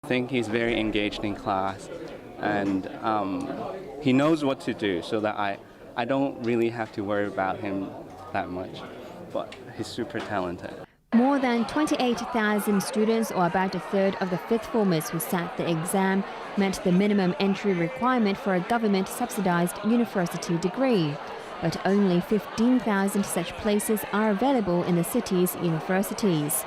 I think he's very engaged in class, and he knows what to do, so that I don't really have to worry about him that much, but he's super talented. More than 28,000 students, or about a third of the fifth formers who sat the exam, met the minimum entry requirement for a government-subsidized university degree. But only 15,000 such places are available in the city's universities.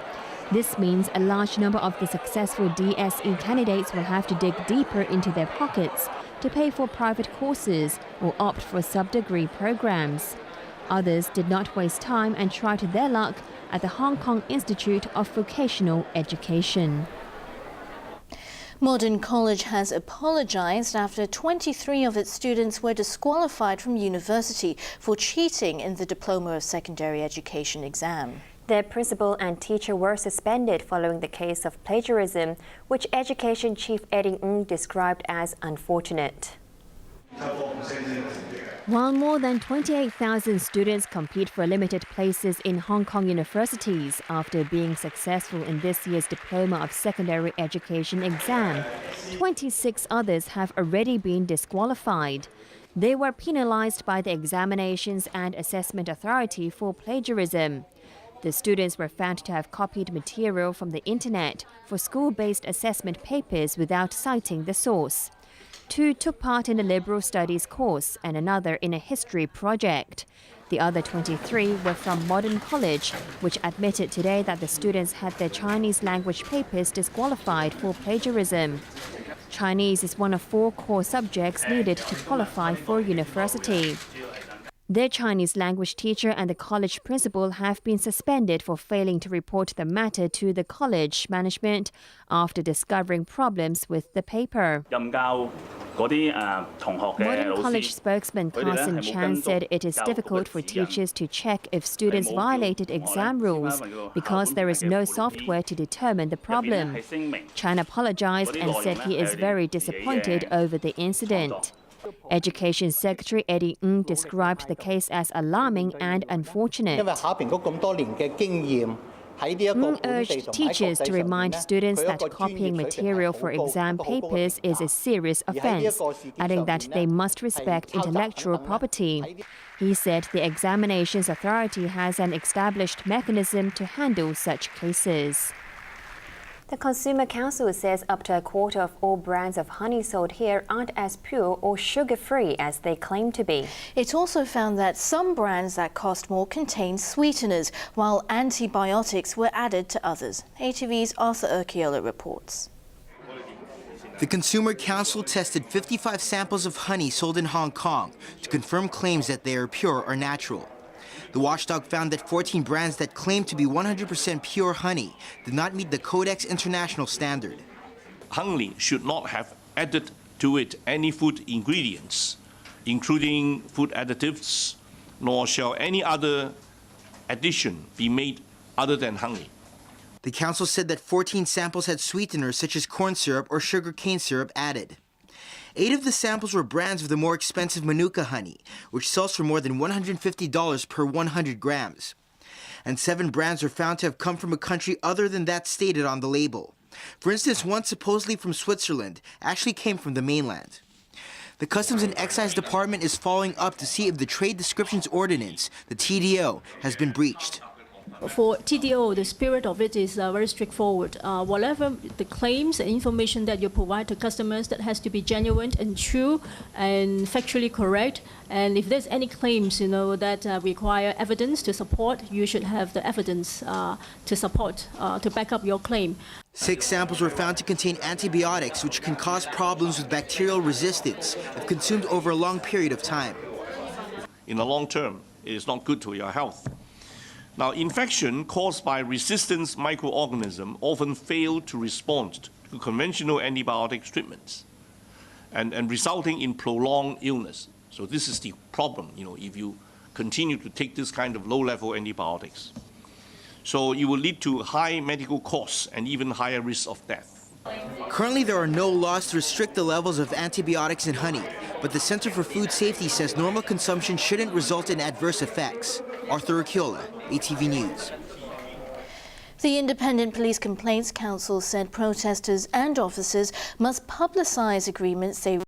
This means a large number of the successful DSE candidates will have to dig deeper into their pockets to pay for private courses or opt for sub-degree programs. Others did not waste time and tried their luck at the Hong Kong Institute of Vocational Education. Modern College has apologized after 23 of its students were disqualified from university for cheating in the Diploma of Secondary Education exam. Their principal and teacher were suspended following the case of plagiarism, which Education Chief Edna described as unfortunate. While more than 28,000 students compete for limited places in Hong Kong universities after being successful in this year's Diploma of Secondary Education exam, 26 others have already been disqualified. They were penalized by the Examinations and Assessment Authority for plagiarism. The students were found to have copied material from the internet for school-based assessment papers without citing the source. 2 took part in a liberal studies course and another in a history project. The other 23 were from Modern College, which admitted today that the students had their Chinese language papers disqualified for plagiarism. Chinese is one of 4 core subjects needed to qualify for university. Their Chinese language teacher and the college principal have been suspended for failing to report the matter to the college management after discovering problems with the paper. Modern College spokesman Carson Chan said it is difficult for teachers to check if students violated exam rules because there is no software to determine the problem. Chan apologized and said he is very disappointed over the incident. Education Secretary Edna described the case as alarming and unfortunate. Urged teachers to remind students that copying material for exam papers is a serious offense, adding that they must respect intellectual property. He said the Examinations Authority has an established mechanism to handle such cases. The Consumer Council says up to a quarter of all brands of honey sold here aren't as pure or sugar-free as they claim to be. It also found that some brands that cost more contain sweeteners, while antibiotics were added to others. ATV's Arthur Urquiola reports. The Consumer Council tested 55 samples of honey sold in Hong Kong to confirm claims that they are pure or natural. The watchdog found that 14 brands that claim to be 100% pure honey did not meet the Codex International standard. Honey should not have added to it any food ingredients, including food additives, nor shall any other addition be made other than honey. The council said that 14 samples had sweeteners such as corn syrup or sugar cane syrup added. 8 of the samples were brands of the more expensive Manuka honey, which sells for more than $150 per 100 grams. And 7 brands were found to have come from a country other than that stated on the label. For instance, one supposedly from Switzerland actually came from the mainland. The Customs and Excise Department is following up to see if the Trade Descriptions Ordinance, the TDO, has been breached. For TDO, the spirit of it is very straightforward. Whatever the claims and information that you provide to customers, that has to be genuine and true and factually correct. And if there's any claims, that require evidence to support, you should have the evidence to support, to back up your claim. 6 samples were found to contain antibiotics, which can cause problems with bacterial resistance if consumed over a long period of time. In the long term, it is not good to your health. Now, infection caused by resistant microorganisms often fail to respond to conventional antibiotic treatments and resulting in prolonged illness. So this is the problem, if you continue to take this kind of low-level antibiotics. So it will lead to high medical costs and even higher risk of death. Currently, there are no laws to restrict the levels of antibiotics in honey, but the Center for Food Safety says normal consumption shouldn't result in adverse effects. Arthur Urquiola, ATV News. The Independent Police Complaints Council said protesters and officers must publicise agreements they